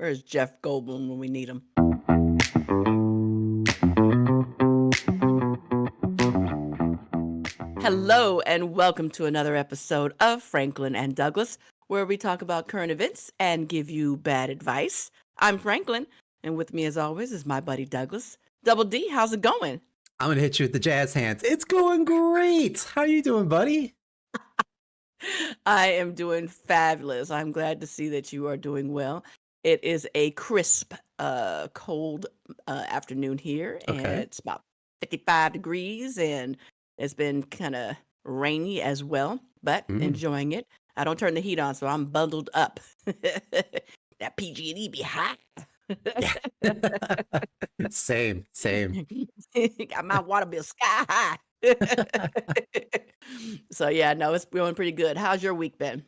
Where's Jeff Goldblum when we need him? Hello, and welcome to another episode of Franklin and Douglas, where we talk about current events and give you bad advice. I'm Franklin, and with me, as always, is my buddy Douglas. Double D, how's it going? I'm gonna hit you with the jazz hands. It's going great. How you doing, buddy? I am doing fabulous. I'm glad to see that you are doing well. It is a crisp, cold afternoon here, and Okay. it's about 55 degrees, and it's been kind of rainy as well, but Mm. enjoying it. I don't turn the heat on, so I'm bundled up. That PG&E be hot. Yeah. Same, same. Got my water bill sky high. So yeah, no, it's going pretty good. How's your week been?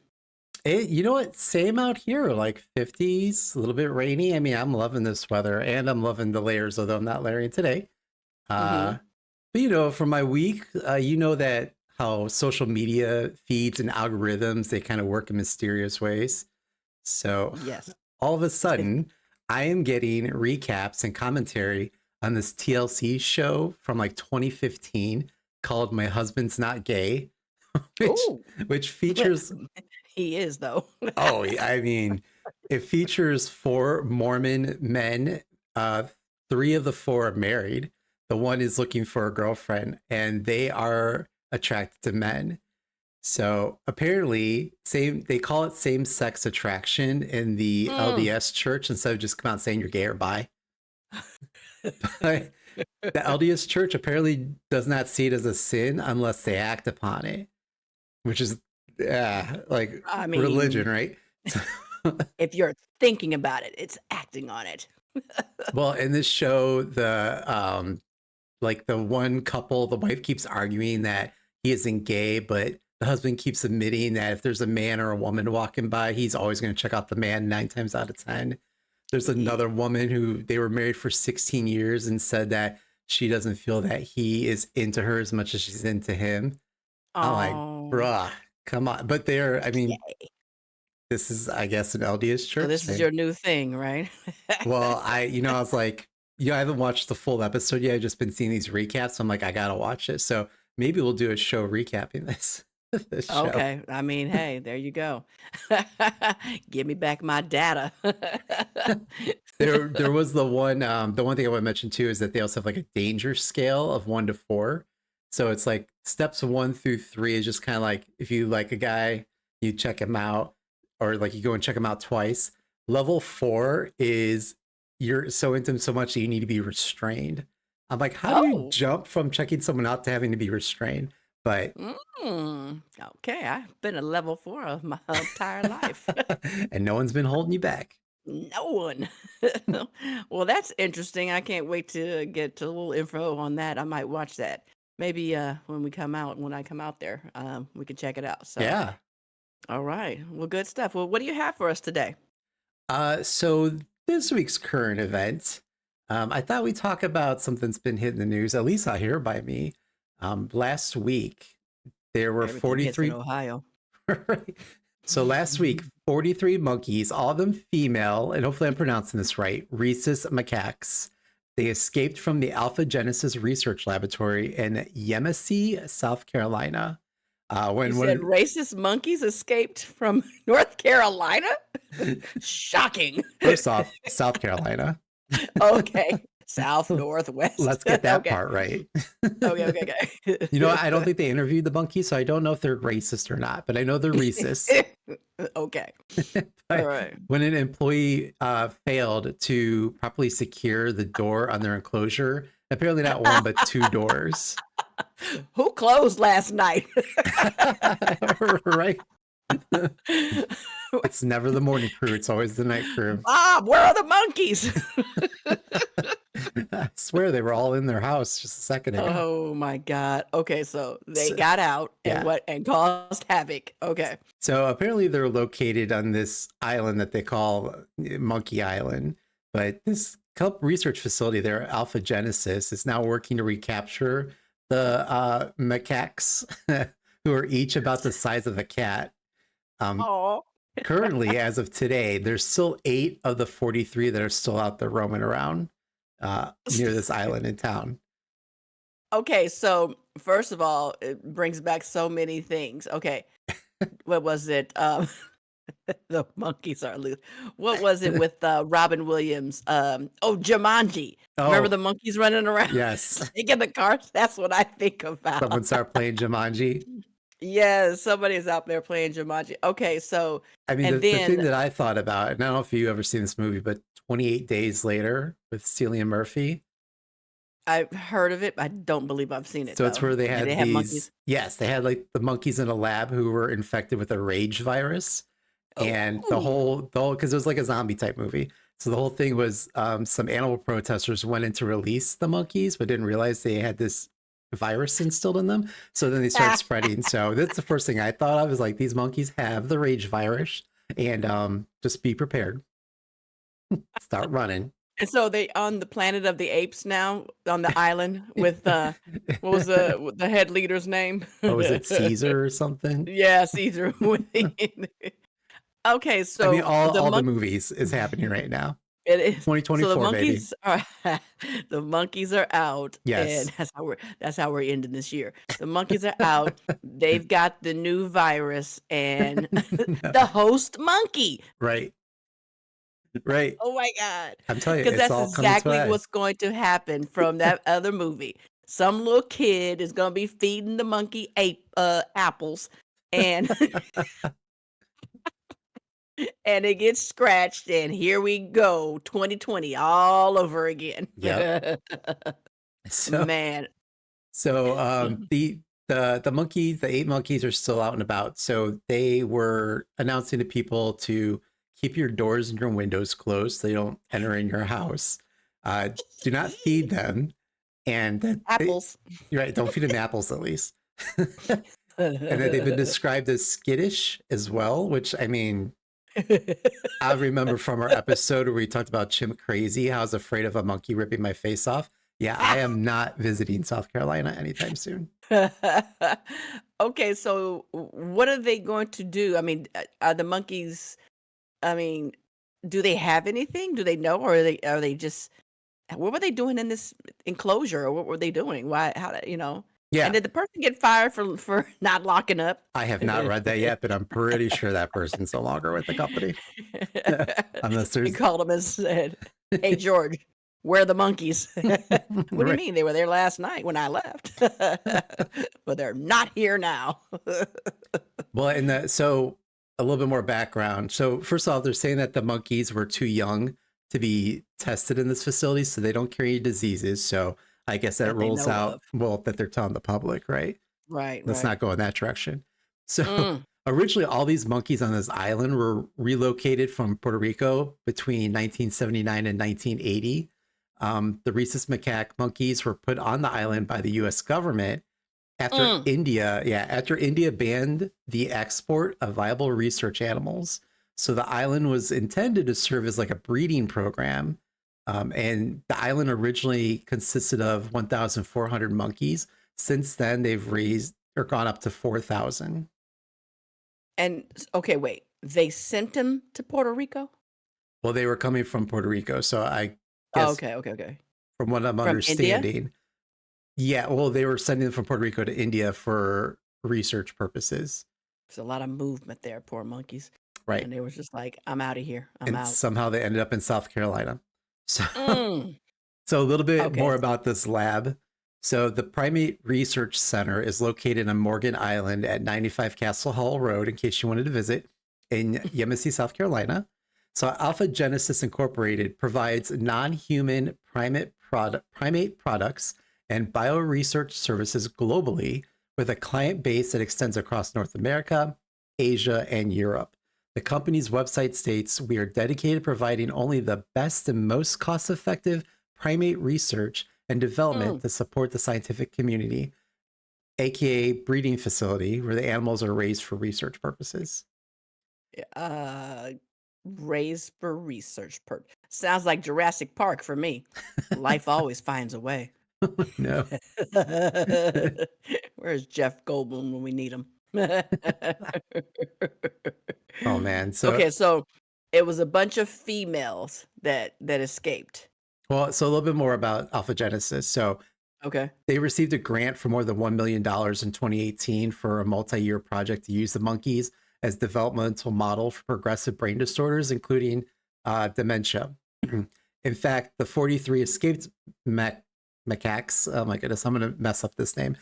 You know what? Same out here, like 50s, a little bit rainy. I mean, I'm loving this weather and I'm loving the layers, although I'm not layering today. Hmm. Uh, but for my week, that how social media feeds and algorithms, they kind of work in mysterious ways. So Yes. all of a sudden, I am getting recaps and commentary on this TLC show from like 2015 called My Husband's Not Gay, which Oh, which features he is though. I mean, it features four Mormon men. Three of the four are married. The one is looking for a girlfriend, and they are attracted to men. So apparently, they call it same sex attraction in the Mm. LDS church instead of just come out saying you're gay or bi. But the LDS church apparently does not see it as a sin unless they act upon it, which is like I religion, mean, right? if you're thinking about it, it's acting on it. Well, in this show, the one couple, the wife keeps arguing that he isn't gay, but the husband keeps admitting that if there's a man or a woman walking by, he's always going to check out the man 9 times out of 10. There's Ye another woman who they were married for 16 years and said that she doesn't feel that he is into her as much as she's into him. I'm like, Oh, bruh, come on. But I mean, yay. this is, I guess, an LDS So church this is thing. your new thing, right? Well, I was like, I haven't watched the full episode yet. I've just been seeing these recaps. I'm like, I gotta watch it. So maybe we'll do a show recapping this this show. Okay, I mean, hey, there you go. Give me back my data. There was the one thing I want to mention too is that they also have like a danger scale of 1 to 4. So it's like steps 1 through 3 is just kind of like if you like a guy, you check him out, or like you go and check him out twice. Level 4 is you're so into him so much that you need to be restrained. I'm like, how do you Oh. jump from checking someone out to having to be restrained? But Okay, I've been a level 4 of my entire life. and no one's been holding you back. No one. Well, that's interesting. I can't wait to get a little info on that. I might watch that. Maybe when I come out there, we can check it out. So, Yeah. all right. Well, good stuff. Well, what do you have for us today? So this week's current event, I thought we'd talk about something that's been hitting the news, at least out here by me. Last week, there were Everything hits in 43. Ohio. Right. So last week, 43 monkeys, all of them female, and hopefully I'm pronouncing this right, rhesus macaques. They escaped from the Alpha Genesis Research Laboratory in Yemassee, South Carolina. You When said one racist monkeys escaped from North Carolina? Shocking. first off, South Carolina. Okay. South, north, west. Let's get that Okay. part right. Okay. I don't think they interviewed the monkeys, so I don't know if they're racist or not, but I know they're rhesus. Okay. All But right. when an employee failed to properly secure the door on their enclosure, apparently not one, but two doors. Who closed last night? Right? It's never the morning crew, it's always the night crew. Bob, where are the monkeys? I swear they were all in their house just a second ago. Oh my God. Okay, so they So, got out and yeah. caused havoc. Okay. So apparently they're located on this island that they call Monkey Island. But this research facility there, Alpha Genesis, is now working to recapture the macaques who are each about the size of a cat. Um, Oh. Currently, as of today, there's still 8 of the 43 that are still out there roaming around near this island in town. Okay, so first of all, it brings back so many things. Okay, what was it? The monkeys are loose. What was it with Robin Williams? Oh, Jumanji. Remember Oh, the monkeys running around yes. taking the cars? That's what I think Someone about. start playing Jumanji. Yes, somebody's out there playing Jumanji. Okay, so I mean, and the thing then that I thought about, and I don't know if you ever seen this movie, but 28 Days Later with Cillian Murphy. I've heard of it. I don't believe I've seen it So it's though. where they Do they had have monkeys? these, yes, they had like the monkeys in a lab who were infected with a rage virus. And Oh, because it was like a zombie type movie. So the whole thing was some animal protesters went in to release the monkeys, but didn't realize they had this virus instilled in them. So then they started spreading. So that's the first thing I thought of is like these monkeys have the rage virus, and just be prepared. Start running. and so they on the planet of the apes now on the island with what was the head leader's name? Oh, is it Caesar or something? Yeah, Caesar. Okay, I mean, so all the movies is happening right now. it is. So the 2024, baby. monkeys are the monkeys are out, and Yes. that's how we're ending this year. The monkeys are out. They've got the new virus and the No. host monkey. Right. Right. Oh my god! I'm telling you, Because it's that's all coming to a exactly head. what's going to happen from that other movie. Some little kid is gonna be feeding the monkey apples, and and it gets scratched, and here we go, 2020 all over again. Yep. So Man. the monkeys, the 8 monkeys are still out and about. So they were announcing to people to keep your doors and your windows closed so they don't enter in your house. Do not feed them, and that they, Apples. you're right, don't feed them apples at least. And that they've been described as skittish as well, which I mean, I remember from our episode where we talked about Chimp Crazy, how I was afraid of a monkey ripping my face off. Yeah, I am not visiting South Carolina anytime soon. Okay, so what are they going to do? I mean, are the monkeys I mean, do they have anything? Do they know, or are they just what were they doing in this enclosure, or what were they doing? Why how did and Yeah, did the person get fired for not locking up? I have not read that yet, but I'm pretty sure that person's no longer with the company. Unless He there's called him and said, "Hey, George, where are the monkeys?" "What do you right. mean? They were there last night when I left, but they're not here now." Well, and so a little bit more background. So first off, they're saying that the monkeys were too young to be tested in this facility, so they don't carry diseases. So I guess that That they rules know out, of. well, that they're telling the public, right? Right, Let's right. not go in that direction. So Mm, originally, all these monkeys on this island were relocated from Puerto Rico between 1979 and 1980. The rhesus macaque monkeys were put on the island by the U.S. government mm. after India banned the export of viable research animals. So the island was intended to serve as like a breeding program. And the island originally consisted of 1,400 monkeys. Since then, they've raised or gone up to 4,000. And okay, wait. They sent him to Puerto Rico? Well, they were coming from Puerto Rico. So I Oh, guess okay, okay, okay. from what I'm From India? understanding, yeah, well, they were sending them from Puerto Rico to India for research purposes. There's a lot of movement there, poor monkeys. Right. And they was just like, "I'm out of here. I'm And out." somehow they ended up in South Carolina. So, Mm. so a little bit Okay. more about this lab. So the Primate Research Center is located on Morgan Island at 95 Castle Hall Road, in case you wanted to visit, in Yemassee, South Carolina. So Alpha Genesis Incorporated provides non-human primate products and bioresearch services globally with a client base that extends across North America, Asia, and Europe. The company's website states, "We are dedicated to providing only the best and most cost effective primate research and development Mm. to support the scientific community, aka breeding facility where the animals are raised for research purposes." Uh, raised for research sounds like Jurassic Park for me. Life always finds a way. No. Where's Jeff Goldblum when we need him? Oh man. So Okay, so it was a bunch of females that escaped. so a little bit more about Alpha Genesis. So Okay. they received a grant for more than $1 million in 2018 for a multi-year project to use the monkeys as developmental model for progressive brain disorders, including dementia. In fact, the 43 escaped macaques, oh my goodness, I'm going to mess up this name.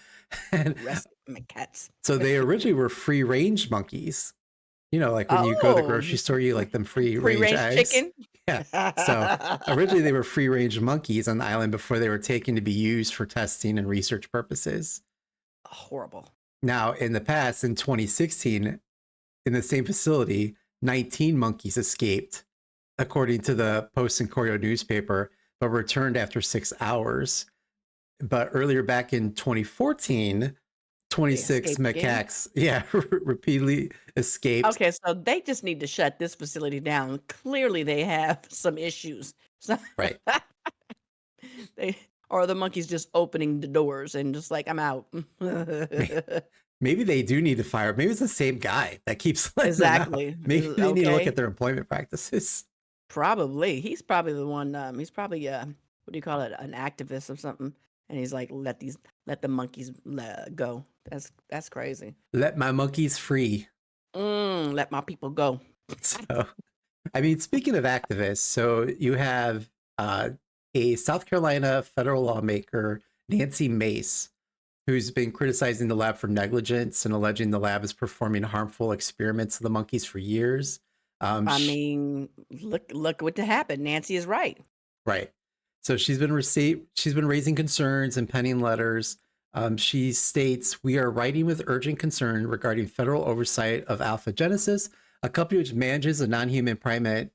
And Rest my cats. so they originally were free range monkeys. You know, like when you go to the Oh, grocery store, you like them free range free-range eggs. chicken? Yeah. So originally they were free range monkeys on the island before they were taken to be used for testing and research purposes. Horrible. Now, in the past, in 2016, in the same facility, 19 monkeys escaped, according to the Post and Courier newspaper, but returned after 6 hours. But earlier back in 2014, They 26 escaped again? macaques, yeah, repeatedly escaped. Okay, so they just need to shut this facility down. Clearly, they have some issues. So Right. they or the monkeys just opening the doors and just like, "I'm out." Maybe they do need to fire. Maybe it's the same guy that keeps letting them out. Exactly. Maybe they need to look Okay. at their employment practices. Probably. He's probably the one, he's probably, what do you call it? An activist or something, and he's like, let the monkeys go." That's crazy. Let my monkeys free. Let my people go. So, I mean, speaking of activists, so you have uh, a South Carolina federal lawmaker, Nancy Mace, who's been criticizing the lab for negligence and alleging the lab is performing harmful experiments on the monkeys for years. I Sh mean, look what happened. Nancy is right. Right. So she's been raising concerns and penning letters. She states, "We are writing with urgent concern regarding federal oversight of Alpha Genesis, a company which manages a non-human primate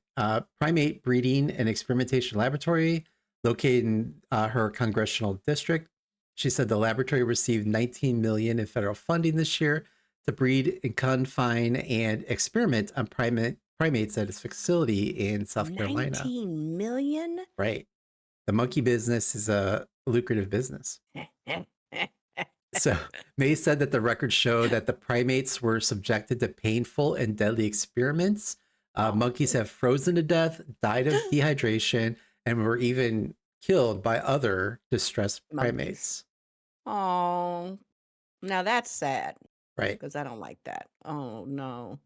breeding and experimentation laboratory located in her congressional district." She said the laboratory received 19 million in federal funding this year to breed and confine and experiment on primates at its facility in South Carolina. 19 million? Right. The monkey business is a lucrative business. So May said that the records show that the primates were subjected to painful and deadly experiments. Oh, Monkeys have frozen to death, died of dehydration, and were even killed by other distressed monkeys. primates. Oh, now that's sad Right. because I don't like that. Oh, no.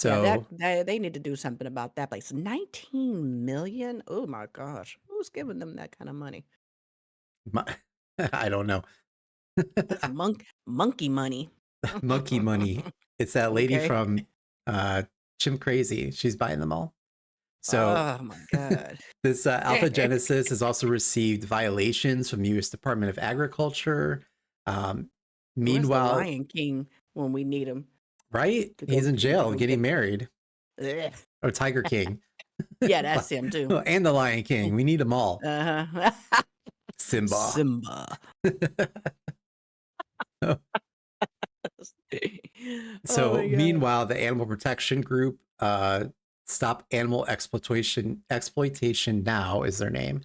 Yeah, So they need to do something about that place. 19 million? Oh my gosh. Who's giving them that kind of money? my, I don't know. That's monkey money. Monkey money. It's that lady Okay. from Chim Crazy. She's buying them all. So Oh my god. this Alpha Genesis has also received violations from the U.S. Department of Agriculture. Um, Where's the Meanwhile, Lion King when we need him right, to he's go in to jail go getting get married, Ugh. or Tiger King, Yeah, that's him too. and the Lion King. We need them all. Uh-huh. Simba. Simba. Oh So my god. meanwhile, the animal protection group, Stop Animal Exploitation Now is their name,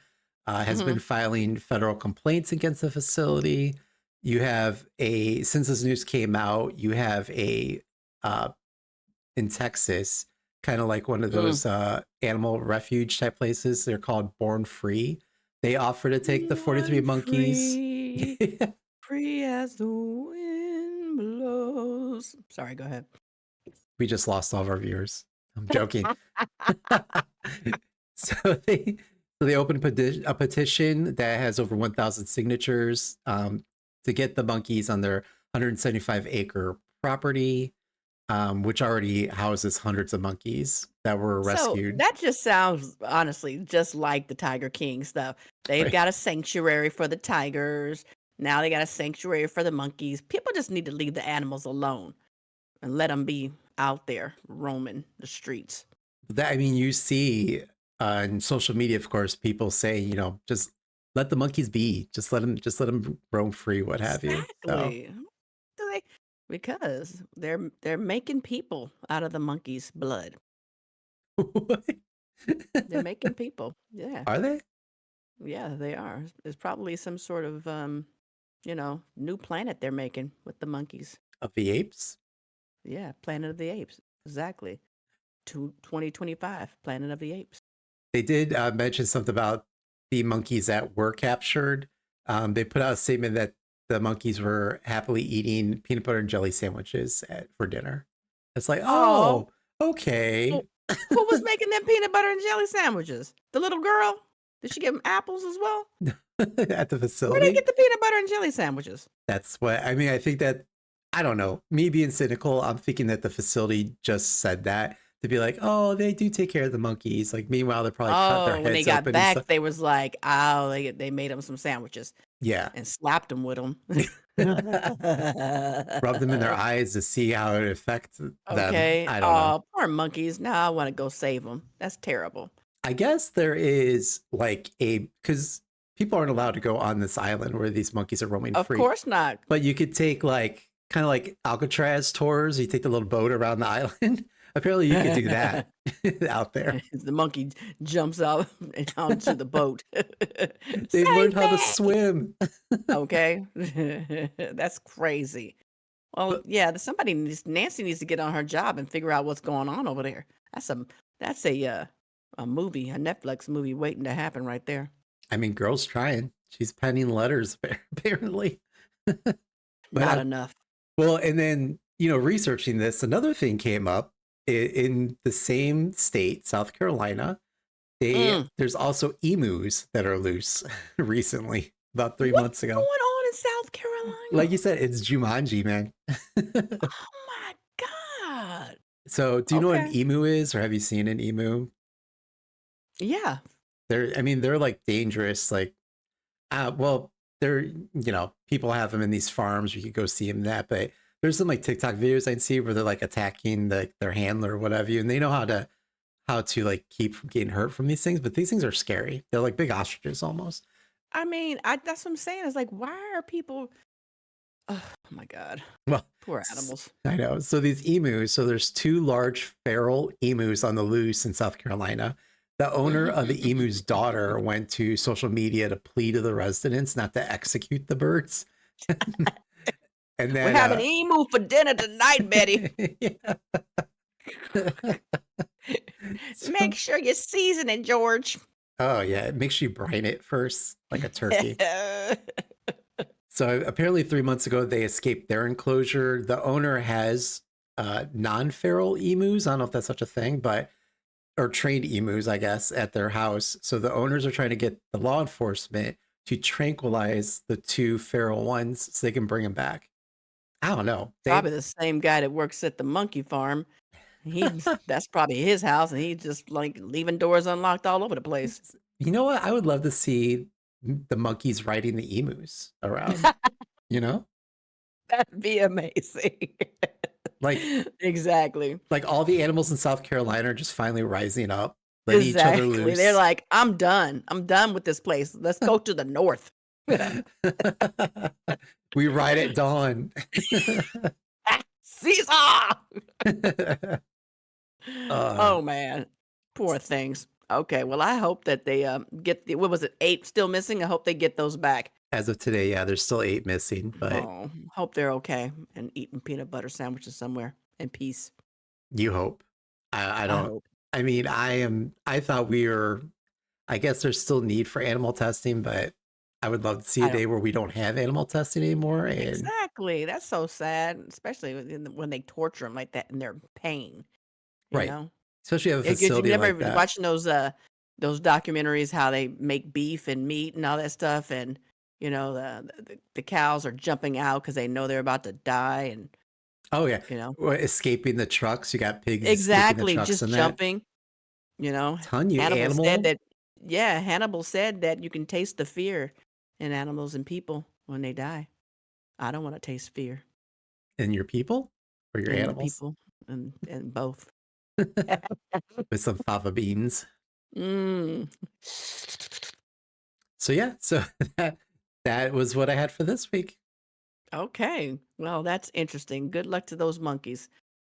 has been Mhm. filing federal complaints against the facility. You have since this news came out, you have uh, in Texas, kind of like one of Mm. those animal refuge type places. They're called Born Free. They offer to take the 43 Born monkeys. free, free as the wind blows. Sorry, go ahead. We just lost all of our viewers. I'm joking. so they opened a petition that has over 1,000 signatures to get the monkeys on their 175-acre property, which already houses hundreds of monkeys that were So rescued. that just sounds honestly just like the Tiger King stuff. They've Right. got a sanctuary for the tigers. Now they got a sanctuary for the monkeys. People just need to leave the animals alone and let them be out there roaming the streets. That, I mean, you see on social media, of course, people say, just let the monkeys be, just let them roam free, what have you. So Exactly. Do they? Because they're making people out of the monkey's blood. They're making people. Yeah. are they? Yeah, they are. It's probably some sort of new planet they're making with the monkeys. Of the apes? Yeah, Planet of the Apes. Exactly. 2025, Planet of the Apes. They did mention something about the monkeys that were captured. They put out a statement that the monkeys were happily eating peanut butter and jelly sandwiches for dinner. It's like, Oh, oh, okay. who who was making them peanut butter and jelly sandwiches? The little girl? Did she give them apples as well? At the Where they facility. get the peanut butter and jelly sandwiches? That's what I mean. I think that, I don't know, me being cynical, I'm thinking that the facility just said that to be like, oh, they do take care of the monkeys. Like, meanwhile, they probably cut their Oh, when they heads got open and back, stuff. they was like, oh, they made them some sandwiches Yeah. and slapped them with them. Rub them in their eyes to see how it affects them. Okay. I don't know. Oh, poor monkeys. Now I want to go save them. That's terrible. I guess there is like because people aren't allowed to go on this island where these monkeys are roaming Of free, course not. but you could take like kind of like Alcatraz tours. You take the little boat around the island. Apparently, you could do that out there. The monkey jumps out onto the boat. They've learned Save how to me! swim. Okay. That's crazy. Well, But yeah, somebody needs Nancy needs to get on her job and figure out what's going on over there. That's a that's a movie, a Netflix movie waiting to happen right there. I mean, girl's trying. She's penning letters apparently. But Not enough. well, and then researching this, another thing came up in the same state, South Carolina. Mm. There's also emus that are loose recently, about 3 months What's going ago. on in South Like Carolina? you said, it's Jumanji, man. Oh my God. So, do you know what an Okay. emu is, or have you seen an emu? Yeah. I mean, they're like dangerous. Like, well, they're people have them in these farms. You could go see them that, but there's some like TikTok videos I'd see where they're like attacking their handler or whatever, and they know how to like keep from getting hurt from these things. But these things are scary. They're like big ostriches almost. I mean, that's what I'm saying. It's like, why are people oh my God. Well, Poor animals. I know. So these emus, so there's two large feral emus on the loose in South Carolina. The owner of the emu's daughter went to social media to plead to the residents not to execute the birds. And We're then having emu for dinner tonight, Betty. yeah. Make So, sure you season it, George. oh yeah, make sure you brine it first, like a turkey. So apparently 3 months ago they escaped their enclosure. The owner has non-feral emus. I don't know if that's such a thing, but or trained emus, I guess, at their house. So the owners are trying to get the law enforcement to tranquilize the two feral ones so they can bring them back. I don't know. Probably the same guy that works at the monkey farm. That's probably his house, and he's just like leaving doors unlocked all over the place. You know what? I would love to see the monkeys riding the emus around. You know, That'd be amazing. like Exactly. like all the animals in South Carolina are just finally rising up, letting each other Exactly. They're loose. like, I'm done. I'm done with this place. Let's go to the north. We ride at dawn. Caesar! uh, Oh man, poor things. Okay, well, I hope that they get what was it, 8 still missing? I hope they get those back. as of today, yeah, there's still 8 missing, but Oh, hope they're okay and eating peanut butter sandwiches somewhere in peace. you hope. I I don't. hope. I mean, I thought we were. I guess there's still need for animal testing, but I would love to see a I don't day where we don't have animal testing anymore. And exactly. That's so sad, especially when they torture them like that and they're in pain. You right, know, especially have a it gives you facility never like even that. watching those documentaries how they make beef and meat and all that stuff, and the cows are jumping out because they know they're about to die, and Oh yeah, you know or escaping the trucks. You got pigs escaping the exactly trucks just and that. jumping. You know, Ton you Hannibal said animal that. Yeah, Hannibal said that you can taste the fear in animals and people when they die. I don't want to taste fear and your people or your in the animals people and both. with some fava beans. Mm. So yeah, so that was what I had for this week. Okay. Well, that's interesting. Good luck to those monkeys.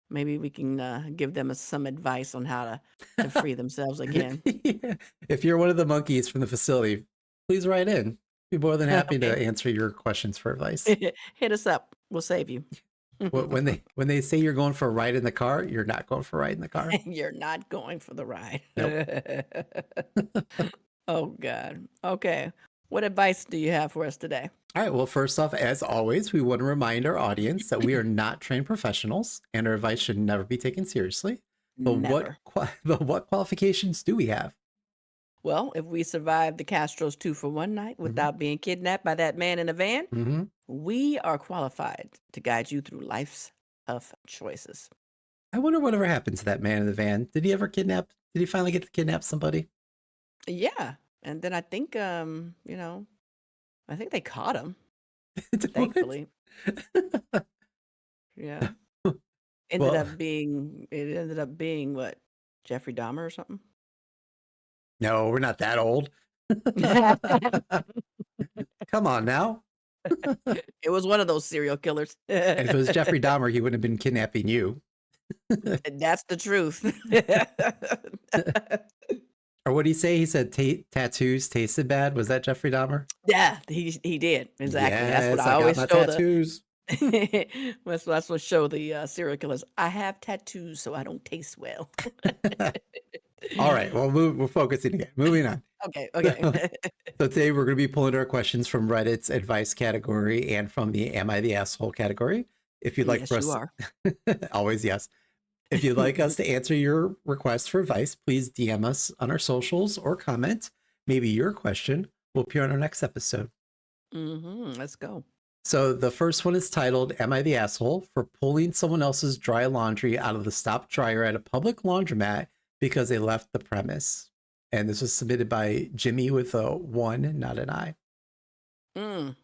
Maybe we can give them some advice on how to free themselves again. Yeah. If you're one of the monkeys from the facility, please write in. Be more than happy to Okay. answer your questions for advice. Hit us up. We'll save you. When they say you're going for a ride in the car, you're not going for a ride in the car. You're not going for the ride. Nope. Oh, God. Okay. What advice do you have for us today? All right. Well, first off, as always, we want to remind our audience that we are not trained professionals, and our advice should never be taken seriously. But Never. what qualifications do we have? Well, if we survive the Castros 2 for 1 night Hmm. without being kidnapped by that man in a van, Hmm. we are qualified to guide you through life's tough choices. I wonder whatever happened to that man in the van. Did he ever kidnap? Did he finally get to kidnap somebody? Yeah. And then I think, I think they caught him, What? thankfully. Yeah. Well, It ended up being what? Jeffrey Dahmer or something? no, we're not that old. Come on now. It was one of those serial killers. And if it was Jeffrey Dahmer, he wouldn't have been kidnapping you. That's the truth. Or what did he say? He said tattoos tasted bad. Was that Jeffrey Dahmer? Yeah, he did. Exactly. That's what Yes, I I got always my show the tattoos. that's what show the serial killers. I have tattoos, so I don't taste well. All right. Well, we're focusing again. Moving on. Okay, So, okay. so today we're going to be pulling our questions from Reddit's advice category and from the Am I the Asshole category. If you'd like Yes, for you us, are. always yes. If you'd like us to answer your request for advice, please DM us on our socials or comment. Maybe your question will appear on our next episode. Let's go. So the first one is titled, Am I the Asshole for pulling someone else's dry laundry out of the stop dryer at a public laundromat because they left the premise? And this was submitted by Jimmy with a 1, not an I. Mm.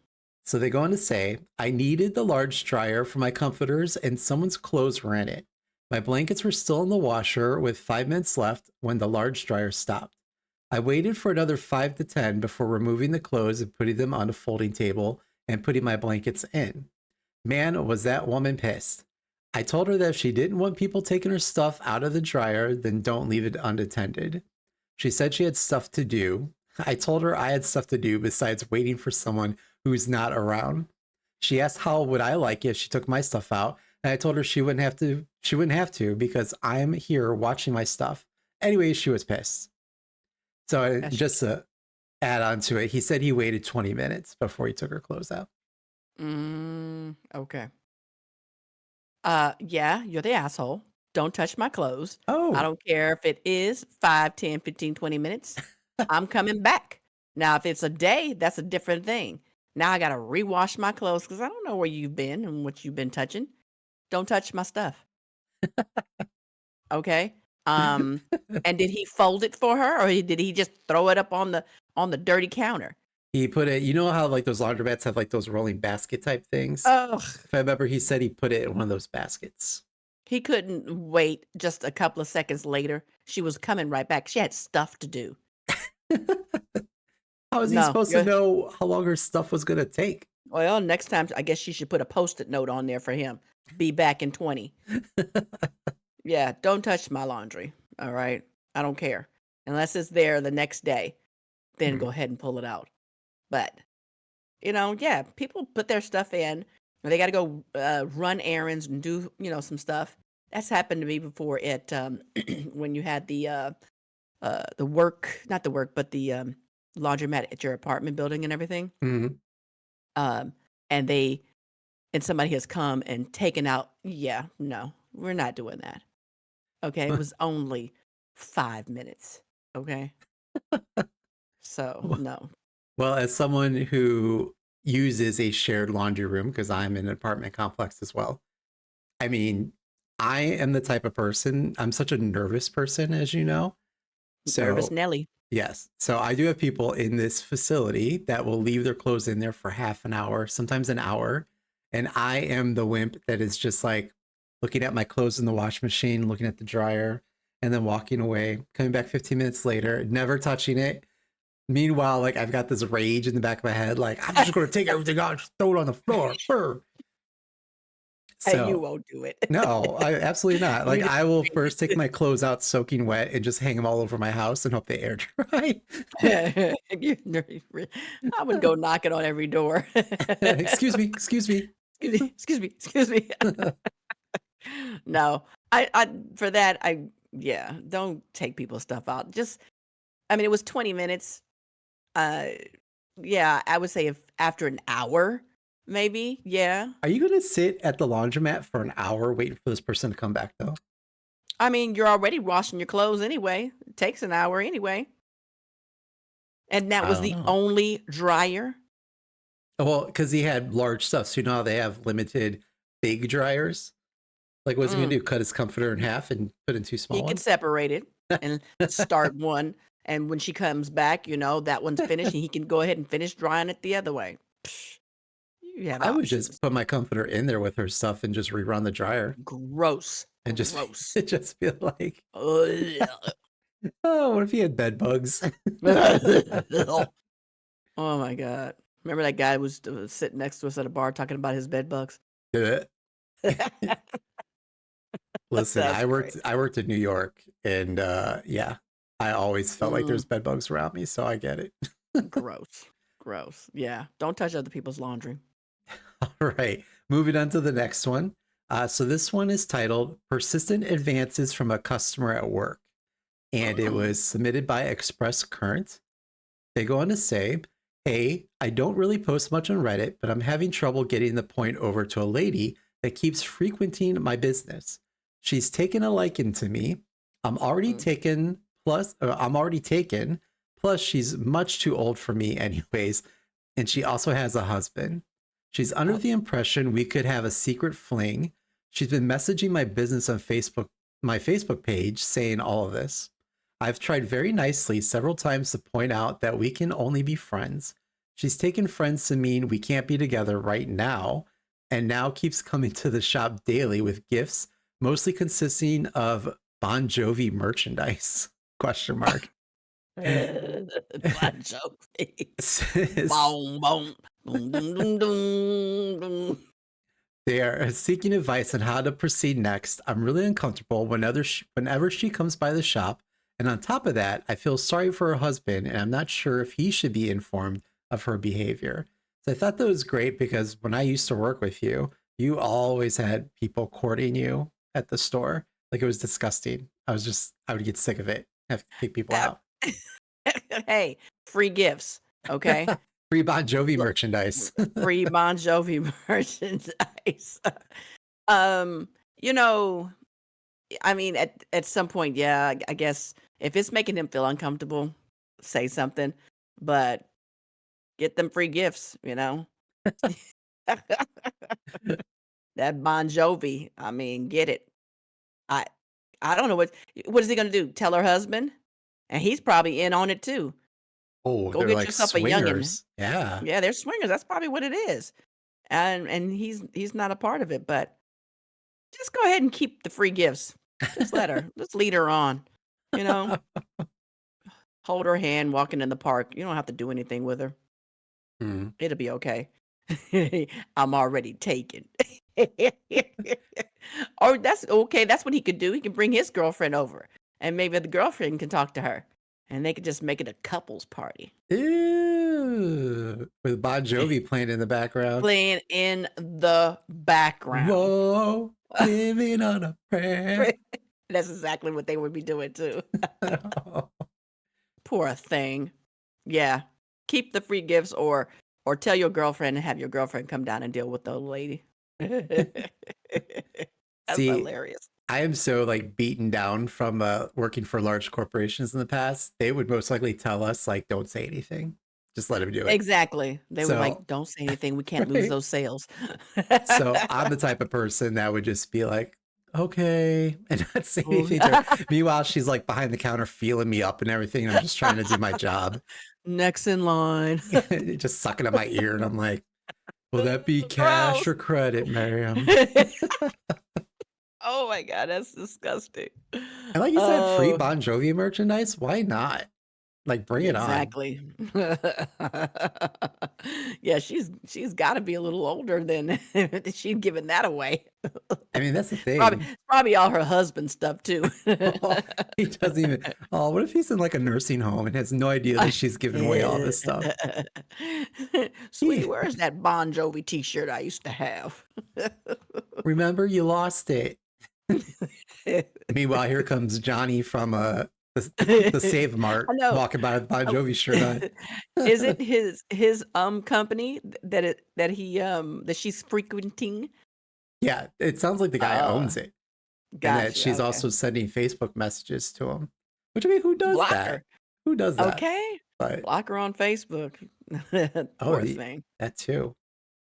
So they go on to say, I needed the large dryer for my comforters and someone's clothes were in it. My blankets were still in the washer with 5 minutes left when the large dryer stopped. I waited for another 5 to 10 before removing the clothes and putting them on a folding table and putting my blankets in. Man, was that woman pissed. I told her that if she didn't want people taking her stuff out of the dryer, then don't leave it unattended. She said she had stuff to do. I told her I had stuff to do besides waiting for someone who's not around. She asked how would I like it if she took my stuff out, and I told her she wouldn't have to. She wouldn't have to because I'm here watching my stuff. Anyway, she was pissed. So That's just to add on to it, he said he waited 20 minutes before he took her clothes out. Okay. Yeah, you're the asshole. Don't touch my clothes. I Oh, don't care if it is 5, 10, 15, 20 minutes. I'm coming back. Now, if it's a day, that's a different thing. Now I got to rewash my clothes because I don't know where you've been and what you've been touching. Don't touch my stuff. Okay. And did he fold it for her, or did he just throw it up on the dirty counter? he put it, you know how like those laundromats have like those rolling basket type things? Oh, If I remember, he said he put it in one of those baskets. he couldn't wait just a couple of seconds later. She was coming right back. She had stuff to do. How is he No, supposed to know how long her stuff was going to take? well, next time I guess she should put a Post-it note on there for him. Be back in 20. Yeah, don't touch my laundry. All right. I don't care. Unless it's there the next day, then go ahead and pull it out. But, yeah, people put their stuff in and they got to go run errands and do, some stuff. That's happened to me before at when you had the work, not the work, but the laundromat at your apartment building and everything. Mhm. Um, and somebody has come and taken out. Yeah, no, we're not doing that. Okay, it was only 5 minutes. Okay, so no. Well, as someone who uses a shared laundry room, because I'm in an apartment complex as well, I mean, I am the type of person, I'm such a nervous person, as you know. Nervous So, Nelly. yes. So I do have people in this facility that will leave their clothes in there for half an hour, sometimes an hour. And I am the wimp that is just like looking at my clothes in the wash machine, looking at the dryer, and then walking away, coming back 15 minutes later, never touching it. Meanwhile, like I've got this rage in the back of my head, like I'm just going to take everything out and just throw it on the floor. Brr. And you So won't do it. no, I absolutely not. Like You I will first take my clothes out soaking wet and just hang them all over my house and hope they air dry. I would go knocking on every door. Excuse me, excuse me. Excuse me. No, I for that, yeah, don't take people's stuff out. Just, I mean, it was 20 minutes. Uh, yeah, I would say if after an hour, maybe. Yeah. Are you gonna sit at the laundromat for an hour waiting for this person to come back though? I mean, you're already washing your clothes anyway. It takes an hour anyway. And that I was don't the know. only dryer. Well, because he had large stuff, so you know how they have limited big dryers. Like, what's he gonna Mm, do? Cut his comforter in half and put in two he small could ones? separate it and start one. And when she comes back, that one's finished, and he can go ahead and finish drying it the other way. Psh, you have I would just options. put my comforter in there with her stuff and just rerun the dryer Gross. and just Gross. just feel like, Ugh. oh, what if he had bed bugs? Oh my god. Remember that guy was sitting next to us at a bar talking about his bed bugs? Listen, That's great. I worked in New York and yeah, I always felt like Mm, there's bed bugs around me, so I get it. gross. Gross. Yeah. Don't touch other people's laundry. All right, moving on to the next one. So this one is titled Persistent Advances from a Customer at Work, and it Mm. was submitted by Express Current. They go on to say, hey, I don't really post much on Reddit, but I'm having trouble getting the point over to a lady that keeps frequenting my business. She's taken a liking to me. I'm already Mm. taken, I'm already taken. Plus, she's much too old for me, anyways. And she also has a husband. She's under Oh. the impression we could have a secret fling. She's been messaging my business on Facebook, my Facebook page, saying all of this. I've tried very nicely several times to point out that we can only be friends. She's taken friends to mean we can't be together right now, and now keeps coming to the shop daily with gifts, mostly consisting of Bon Jovi merchandise. Question mark. Bon Jovi. Says Boom, boom, boom, boom, boom, boom, boom. they are seeking advice on how to proceed next. I'm really uncomfortable whenever she comes by the shop. And on top of that, I feel sorry for her husband, and I'm not sure if he should be informed of her behavior. So I thought that was great because when I used to work with you, you always had people courting you at the store. Like it was disgusting. I would get sick of it. Have to kick people Uh, out. Hey, free gifts, okay? Free Bon Jovi Look, merchandise. free Bon Jovi merchandise. Um, you know, I mean, at some point, yeah, I guess if it's making him feel uncomfortable, say something, but get them free gifts. That Bon Jovi, I mean, get it. I I don't know what is he gonna do? Tell her husband? And he's probably in on it too. Oh, Go they're get like yourself a youngin'. swingers. Yeah. Yeah, they're swingers, that's probably what it is. And he's not a part of it, but just go ahead and keep the free gifts. Just let her. Just lead her on, you know? Hold her hand walking in the park. You don't have to do anything with her. Hmm. It'll be okay. I'm already taken. Or that's okay, that's what he could do. He can bring his girlfriend over, and maybe the girlfriend can talk to her, and they could just make it a couples party. Ew. With Bon Jovi playing in the background. Playing in the background. Whoa, living on a prayer. That's exactly what they would be doing too. Poor thing. Yeah. Keep the free gifts or tell your girlfriend and have your girlfriend come down and deal with the old lady. That's See, hilarious. I am so like beaten down from working for large corporations in the past. They would most likely tell us like, don't say anything. Just let him do it. Exactly. They were So, like, "Don't say anything. We can't lose right. those sales." So I'm the type of person that would just be like, okay, and not say Ooh. anything to her. Meanwhile, she's like behind the counter feeling me up and everything. And I'm just trying to do my job. Next in line. Just sucking at my ear. And I'm like, will that be cash Gross. or credit, Miriam? Oh my god, that's disgusting. And like you said, free Oh, Bon Jovi merchandise. Why not? Like, bring it on. Exactly. Yeah, she's gotta be a little older than she'd given that away. I mean, that's the Probably thing. probably all her husband's stuff too. He doesn't even. Oh, what if he's in like a nursing home and has no idea that she's giving away all this stuff? Sweetie, He where's that Bon Jovi T-shirt I used to have? remember you lost it. Meanwhile, here comes Johnny from the Save I Mart know. walking by with a Bon Oh, Jovi shirt on. is it his, company that she's frequenting? Yeah, it sounds like the guy Uh, owns it, and that Gotcha, she's okay. also sending Facebook messages to him. Which I mean, who does Block that? her. Who does that? Okay. But Block her on Facebook. oh, Poor thing. that too.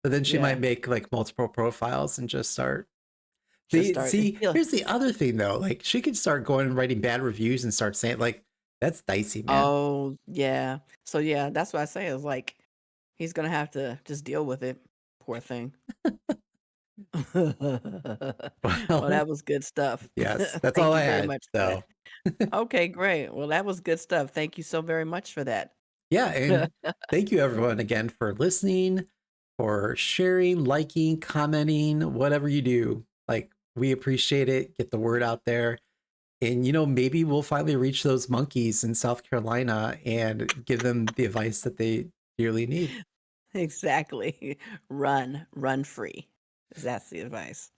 But then she might Yeah. make like multiple profiles and just start. Just start See, he'll here's the other thing though. Like she could start going and writing bad reviews and start saying like that's dicey, man. Oh, yeah. So, yeah, that's what I say is, like, he's gonna have to just deal with it. Poor thing. Well, Well, that was good stuff. yes, that's all Thank I you very had. much for that. So Okay, great. Well, that was good stuff. Thank you so very much for that. yeah, and thank you everyone again for listening, for sharing, liking, commenting, whatever you do. Like we appreciate it. Get the word out there. And maybe we'll finally reach those monkeys in South Carolina and give them the advice that they dearly need. Exactly. Run free. That's the advice.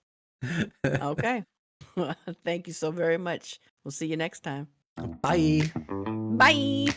Okay. Thank you so very much. We'll see you next time. Bye. Bye.